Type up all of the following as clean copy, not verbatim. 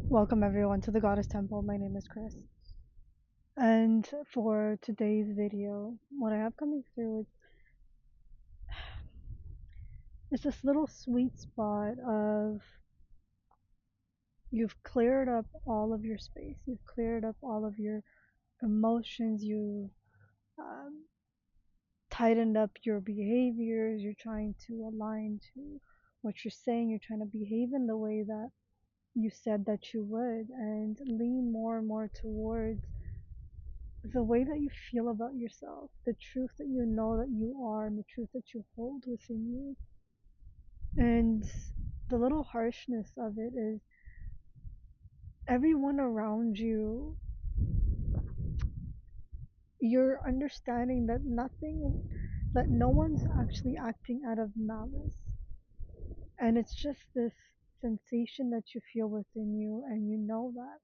Welcome everyone to the Goddess Temple. My name is Chris. And for today's video, what I have coming through is it's this little sweet spot of you've cleared up all of your space, you've cleared up all of your emotions, you've um, tightened up your behaviors, you're trying to align to what you're saying, you're trying to behave in the way that you said that you would, and lean more and more towards the way that you feel about yourself, the truth that you know that you are, and the truth that you hold within you. And the little harshness of it is everyone around you, you're understanding that that no one's actually acting out of malice. And it's just this sensation that you feel within you, and you know that,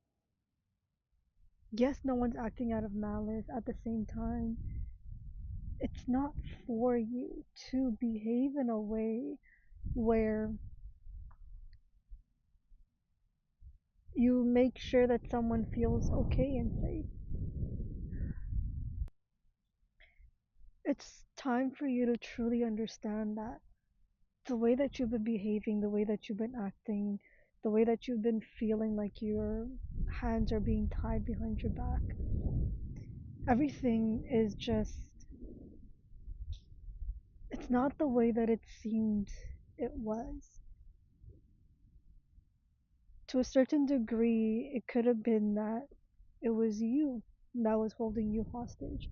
yes, no one's acting out of malice. At the same time, it's not for you to behave in a way where you make sure that someone feels okay and safe. It's time for you to truly understand that the way that you've been behaving, the way that you've been acting, the way that you've been feeling like your hands are being tied behind your back, everything is just, it's not the way that it seemed it was. To a certain degree, it could have been that it was you that was holding you hostage,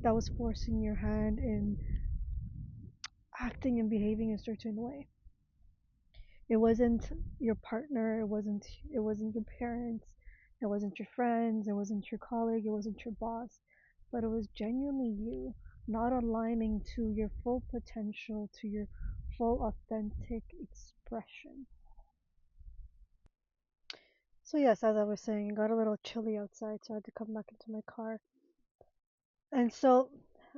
that was forcing your hand and acting and behaving a certain way. It wasn't your partner, it wasn't your parents, it wasn't your friends, it wasn't your colleague, it wasn't your boss, but it was genuinely you not aligning to your full potential, to your full authentic expression. So yes, as I was saying, it got a little chilly outside, so I had to come back into my car. And so,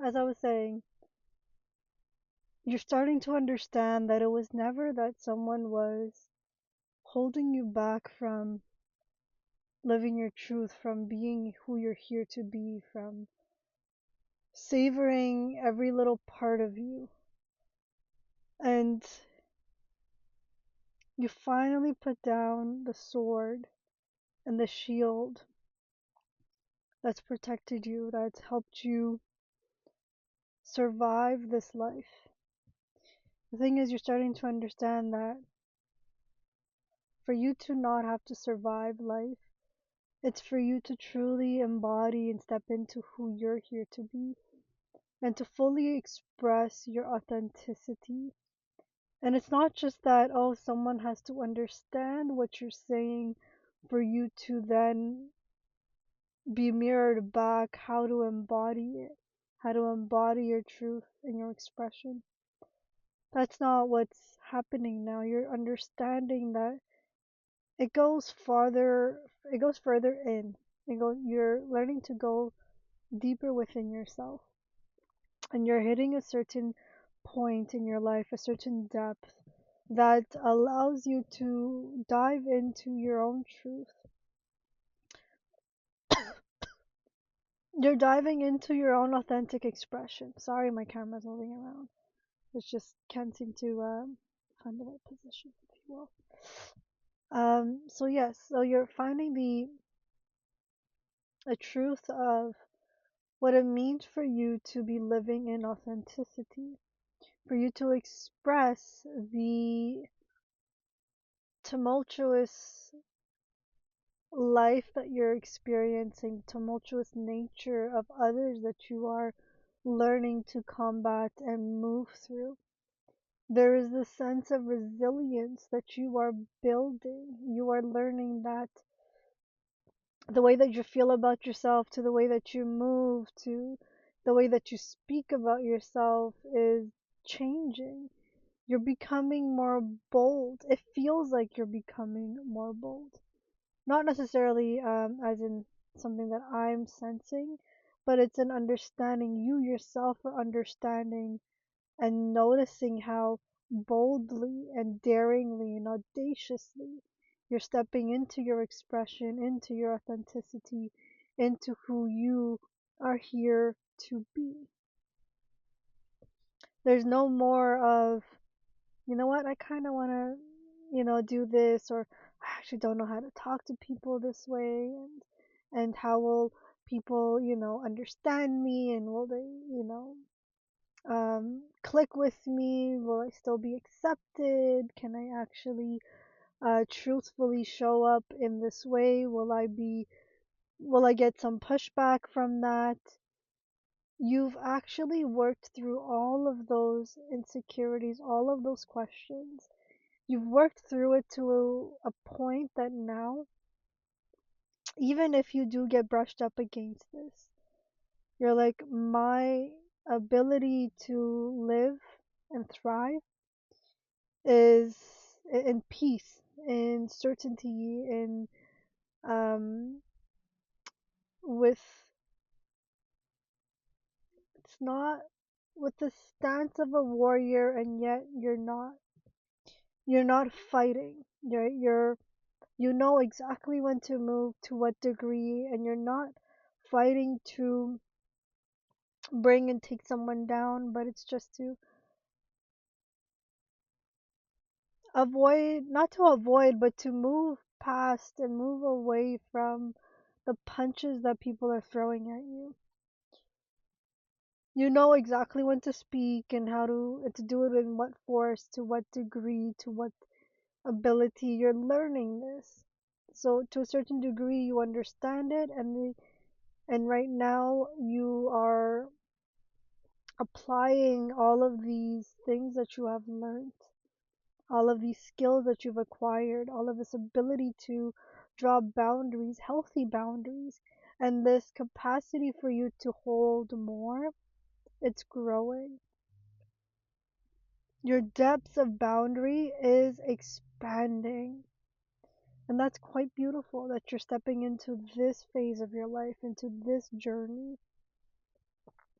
as I was saying, you're starting to understand that it was never that someone was holding you back from living your truth, from being who you're here to be, from savoring every little part of you. And you finally put down the sword and the shield that's protected you, that's helped you survive this life. The thing is, you're starting to understand that for you to not have to survive life, it's for you to truly embody and step into who you're here to be and to fully express your authenticity. And it's not just that, oh, someone has to understand what you're saying for you to then be mirrored back how to embody it, how to embody your truth and your expression. That's not what's happening now. You're understanding that it goes further in. You're learning to go deeper within yourself. And you're hitting a certain point in your life, a certain depth that allows you to dive into your own truth. You're diving into your own authentic expression. Sorry, my camera's moving around. It just can't seem to find the right position, if you will. So yes, so you're finding the truth of what it means for you to be living in authenticity, for you to express the tumultuous life that you're experiencing, tumultuous nature of others that you are learning to combat and move through. There is this sense of resilience that you are building. You are learning that the way that you feel about yourself, to the way that you move, to the way that you speak about yourself is changing. You're becoming more bold. It feels like you're becoming more bold. Not necessarily as in something that I'm sensing, but it's an understanding. You yourself are understanding and noticing how boldly and daringly and audaciously You're stepping into your expression, into your authenticity, into who you are here to be. There's no more of, you know what, I kind of want to, do this, or I actually don't know how to talk to people this way, and how will people, understand me, and will they, click with me? Will I still be accepted? Can I actually truthfully show up in this way? Will I get some pushback from that? You've actually worked through all of those insecurities, all of those questions. You've worked through it to a point that now, even if you do get brushed up against this, you're like, my ability to live and thrive is in peace, in certainty, in um with it's not with the stance of a warrior, and yet you're not fighting. You know exactly when to move, to what degree, and you're not fighting to bring and take someone down, but it's just to avoid, not to avoid, but to move past and move away from the punches that people are throwing at you. You know exactly when to speak and how to do it, in what force, to what degree, to what ability. You're learning this. So to a certain degree you understand it, and right now you are applying all of these things that you have learned, all of these skills that you've acquired, all of this ability to draw boundaries, healthy boundaries, and this capacity for you to hold more. It's growing. Your depth of boundary is expanding. And that's quite beautiful that you're stepping into this phase of your life, into this journey,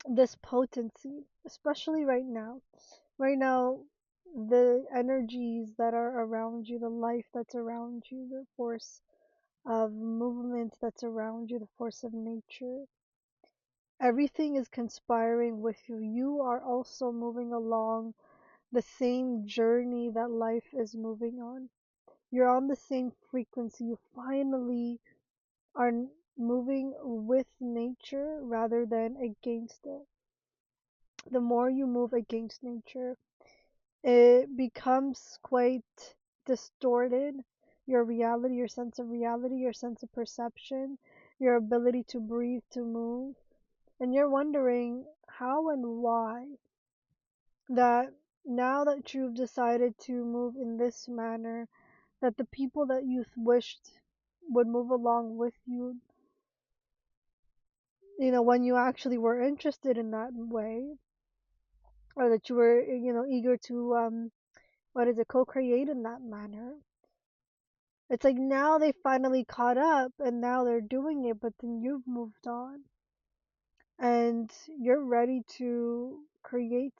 this potency, especially right now. Right now, the energies that are around you, the life that's around you, the force of movement that's around you, the force of nature, everything is conspiring with you. You are also moving along the same journey that life is moving on. You're on the same frequency. You finally are moving with nature rather than against it. The more you move against nature, it becomes quite distorted. Your reality, your sense of reality, your sense of perception, your ability to breathe, to move. And you're wondering how and why that now that you've decided to move in this manner, that the people that you wished would move along with you, when you actually were interested in that way, or that you were, eager to, what is it, co-create in that manner. It's like now they finally caught up and now they're doing it, but then you've moved on and you're ready to create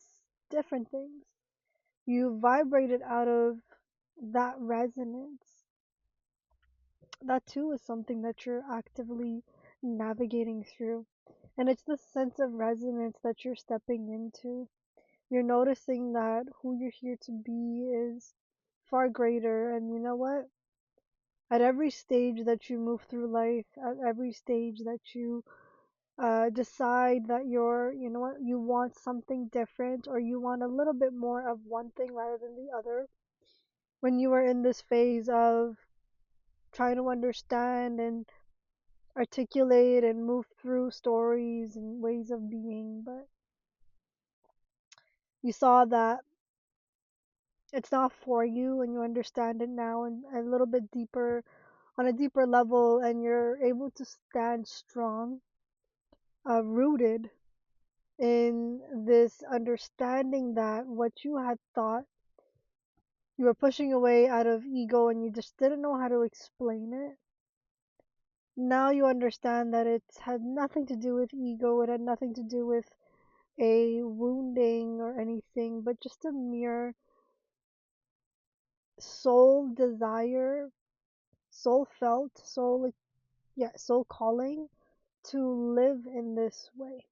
different things. You vibrated out of that resonance. That too is something that you're actively navigating through. And it's the sense of resonance that you're stepping into. You're noticing that who you're here to be is far greater. And you know what? At every stage that you move through life, at every stage that you decide that you know what, you want something different, or you want a little bit more of one thing rather than the other, when you are in this phase of trying to understand and articulate and move through stories and ways of being, but you saw that it's not for you, and you understand it now, and a little bit deeper, on a deeper level, and you're able to stand strong, rooted in this understanding that what you had thought you were pushing away out of ego and you just didn't know how to explain it. Now you understand that it had nothing to do with ego, it had nothing to do with a wounding or anything, but just a mere soul desire soul felt, soul calling to live in this way,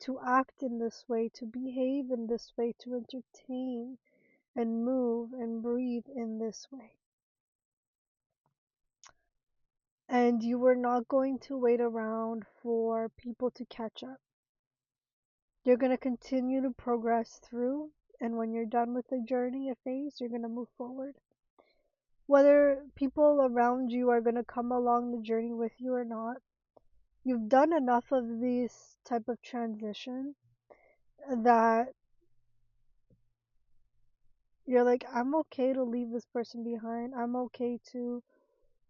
to act in this way, to behave in this way, to entertain and move and breathe in this way. And you were not going to wait around for people to catch up. You're going to continue to progress through, and when you're done with the journey, a phase, you're going to move forward. Whether people around you are going to come along the journey with you or not, you've done enough of these type of transition that you're like, I'm okay to leave this person behind. I'm okay to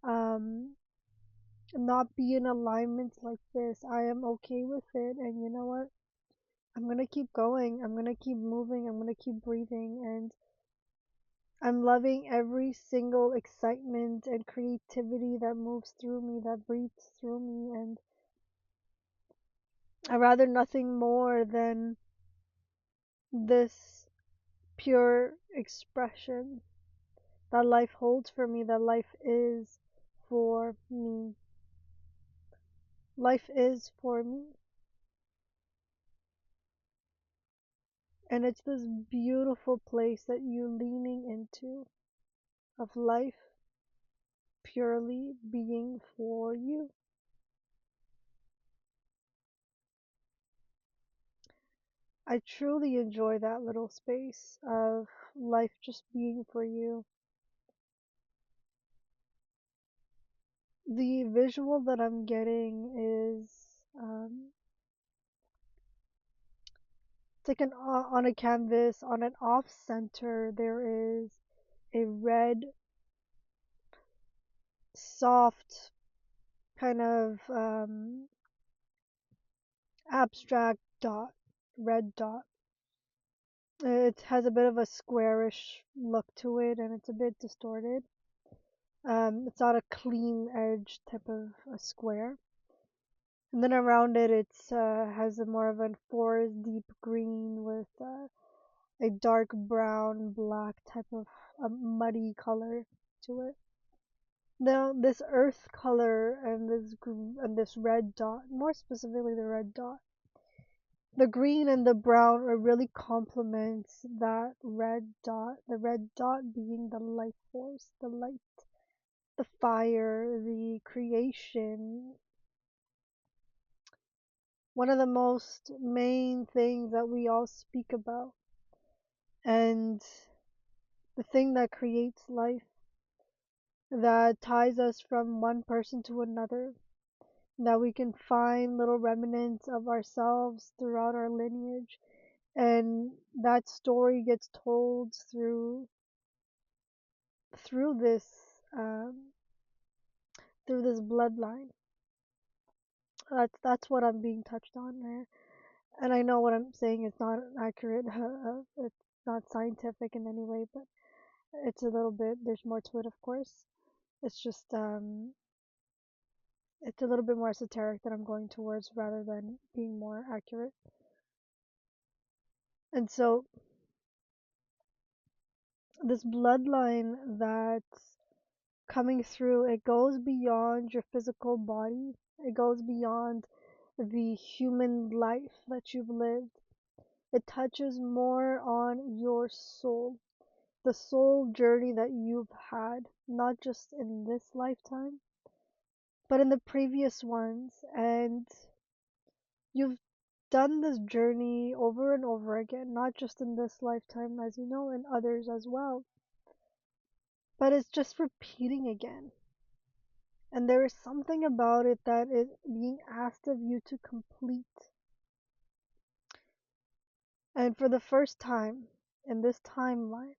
um not be in alignment like this. I am okay with it, and you know what? I'm gonna keep going. I'm gonna keep moving. I'm gonna keep breathing, and I'm loving every single excitement and creativity that moves through me, that breathes through me, and I rather nothing more than this pure expression that life holds for me, that life is for me. Life is for me. And it's this beautiful place that you're leaning into of life purely being for you. I truly enjoy that little space of life just being for you. The visual that I'm getting is it's like on a canvas, on an off center, there is a red, soft, kind of abstract dot, red dot. It has a bit of a squarish look to it, and it's a bit distorted. It's not a clean edge type of a square. And then around it, it's has a more of a forest deep green with a dark brown, black type of a muddy color to it. Now, this earth color and this red dot, more specifically the red dot, the green and the brown are really complements that red dot. The red dot being the life force, the light, the fire, the creation. One of the most main things that we all speak about, and the thing that creates life, that ties us from one person to another, that we can find little remnants of ourselves throughout our lineage, and that story gets told through um, through this bloodline. That's what I'm being touched on there, and I know what I'm saying is not accurate. It's not scientific in any way, but it's a little bit. There's more to it, of course. It's just it's a little bit more esoteric that I'm going towards rather than being more accurate. And so this bloodline that's coming through, it goes beyond your physical body. It goes beyond the human life that you've lived. It touches more on your soul, the soul journey that you've had, not just in this lifetime, but in the previous ones. And you've done this journey over and over again, not just in this lifetime, as you know, in others as well. But it's just repeating again. And there is something about it that is being asked of you to complete. And for the first time in this timeline,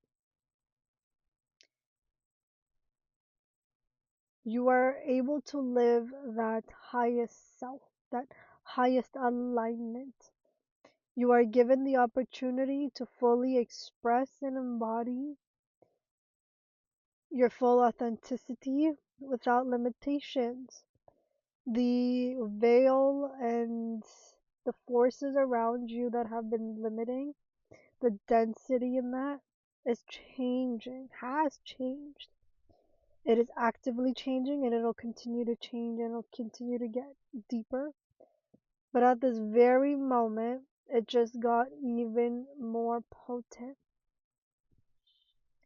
you are able to live that highest self, that highest alignment. You are given the opportunity to fully express and embody your full authenticity without limitations. The veil and the forces around you that have been limiting, the density in that is changing, has changed. It is actively changing and it'll continue to change and it'll continue to get deeper. But at this very moment, it just got even more potent.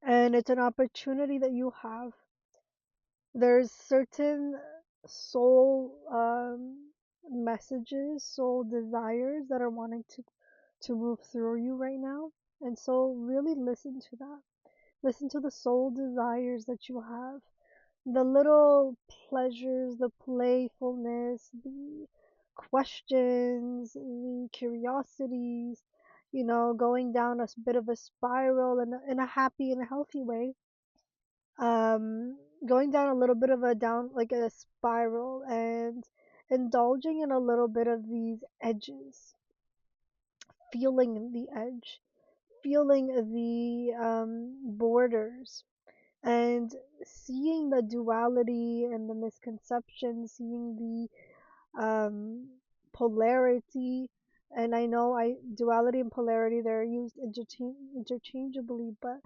And it's an opportunity that you have. There's certain soul messages, soul desires that are wanting to move through you right now. And so really listen to that. Listen to the soul desires that you have. The little pleasures, the playfulness, the questions, the curiosities, going down bit of a spiral in a happy and a healthy way. Going down a little bit of a down, like a spiral, and indulging in a little bit of these edges, feeling the edge, feeling the borders, and seeing the duality and the misconception, seeing the polarity. And I know I duality and polarity, they're used interchangeably, but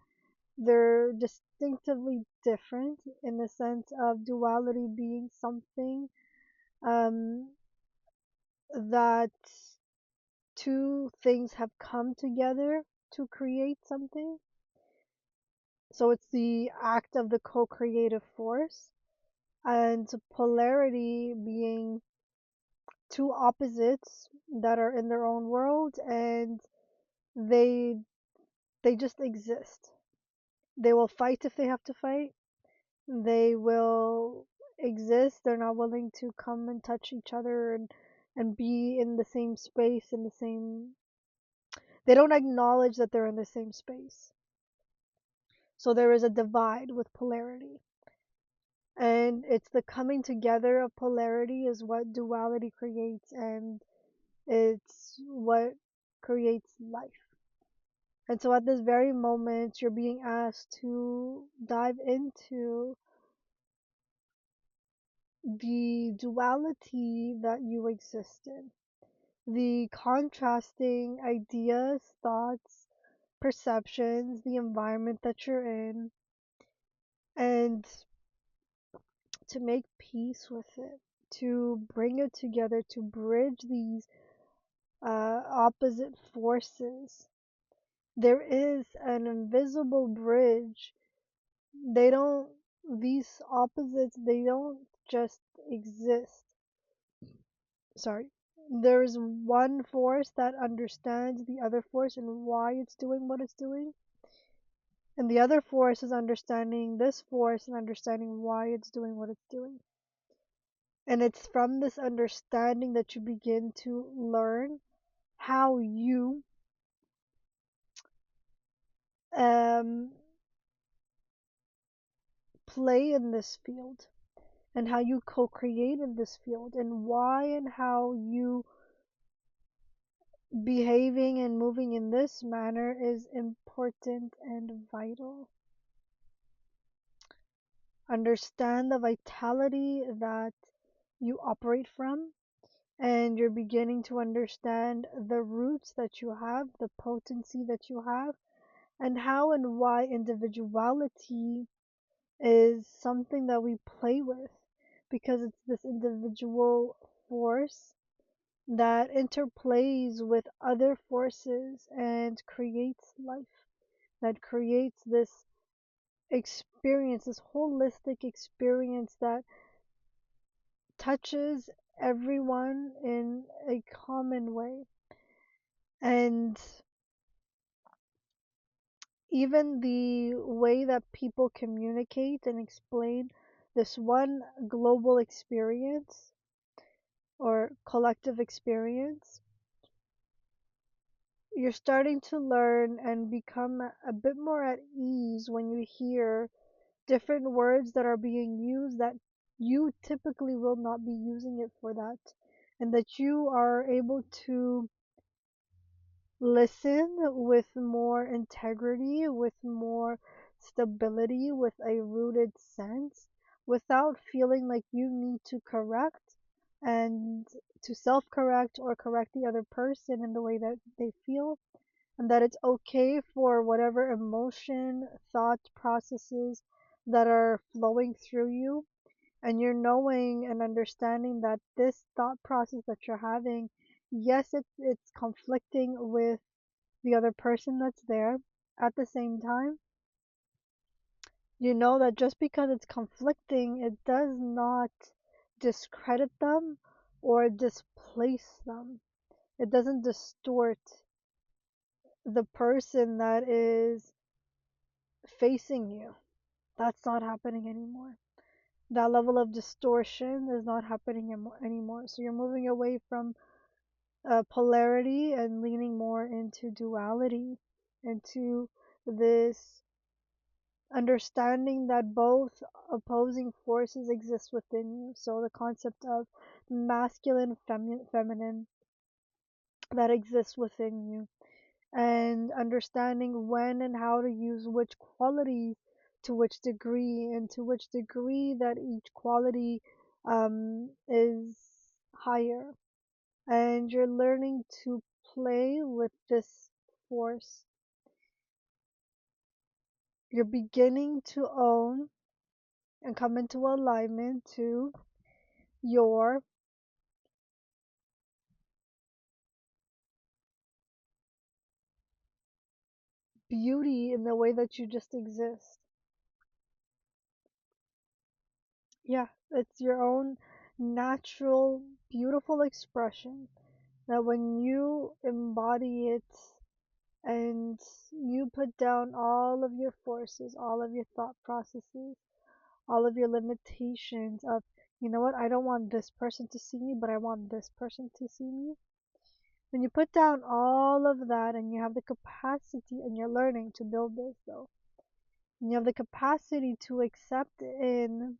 they're distinctively different in the sense of duality being something um, that two things have come together to create something. So it's the act of the co-creative force, and polarity being two opposites that are in their own world, and they they just exist. They will fight if they have to fight. They will exist. They're not willing to come and touch each other and be in the same space, in the same, they don't acknowledge that they're in the same space. So there is a divide with polarity. And it's the coming together of polarity is what duality creates, and it's what creates life. And so at this very moment, you're being asked to dive into the duality that you exist in, the contrasting ideas, thoughts, perceptions, the environment that you're in, and to make peace with it, to bring it together, to bridge these opposite forces. There is an invisible bridge. They don't, these opposites, they don't just exist. Sorry. There's one force that understands the other force and why it's doing what it's doing. And the other force is understanding this force and understanding why it's doing what it's doing. And it's from this understanding that you begin to learn how you um, play in this field and how you co-create in this field and why and how you behaving and moving in this manner is important and vital. Understand the vitality that you operate from, and you're beginning to understand the roots that you have, the potency that you have, and how and why individuality is something that we play with, because it's this individual force that interplays with other forces and creates life, that creates this experience, this holistic experience that touches everyone in a common way. And even the way that people communicate and explain this one global experience or collective experience, you're starting to learn and become a bit more at ease when you hear different words that are being used that you typically will not be using it for that, and that you are able to listen with more integrity, with more stability, with a rooted sense, without feeling like you need to correct and to self correct or correct the other person in the way that they feel, and that it's okay for whatever emotion, thought processes that are flowing through you, and you're knowing and understanding that this thought process that you're having, yes, it's conflicting with the other person that's there. At the same time, you know that just because it's conflicting, it does not discredit them or displace them. It doesn't distort the person that is facing you. That's not happening anymore. That level of distortion is not happening anymore. So you're moving away from polarity and leaning more into duality, into this understanding that both opposing forces exist within you. So the concept of masculine, feminine that exists within you, and understanding when and how to use which qualities to which degree, and to which degree that each quality is higher. And you're learning to play with this force. You're beginning to own and come into alignment to your beauty in the way that you just exist. Yeah, it's your own natural, beautiful expression that when you embody it and you put down all of your forces, all of your thought processes, all of your limitations of, you know what, I don't want this person to see me, but I want this person to see me. When you put down all of that and you have the capacity, and you're learning to build this though, and you have the capacity to accept in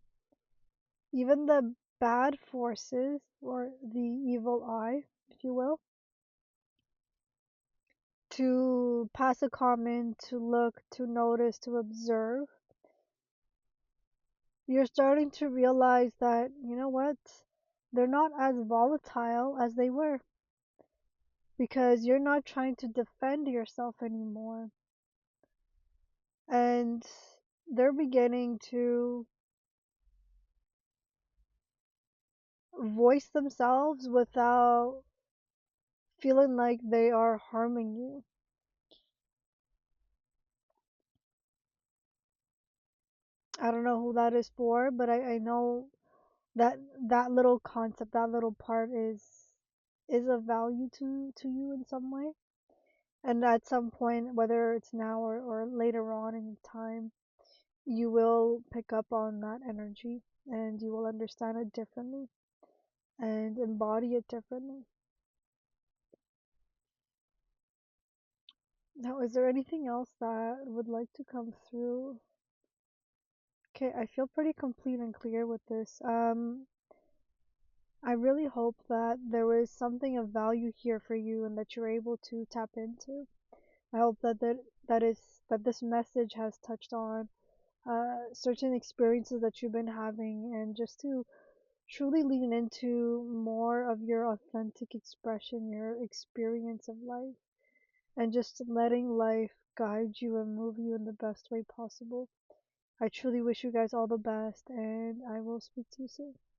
even the bad forces or the evil eye, if you will, to pass a comment, to look, to notice, to observe, you're starting to realize that, you know what, they're not as volatile as they were, because you're not trying to defend yourself anymore. And they're beginning to voice themselves without feeling like they are harming you. I don't know who that is for, but I know that that little concept, that little part is of value to you in some way. And at some point, whether it's now or later on in time, you will pick up on that energy, and you will understand it differently and embody it differently. Now, is there anything else that would like to come through? Okay, I feel pretty complete and clear with this. I really hope that there was something of value here for you and that you're able to tap into. I hope that this message has touched on certain experiences that you've been having, and just to truly lean into more of your authentic expression, your experience of life, and just letting life guide you and move you in the best way possible. I truly wish you guys all the best, and I will speak to you soon.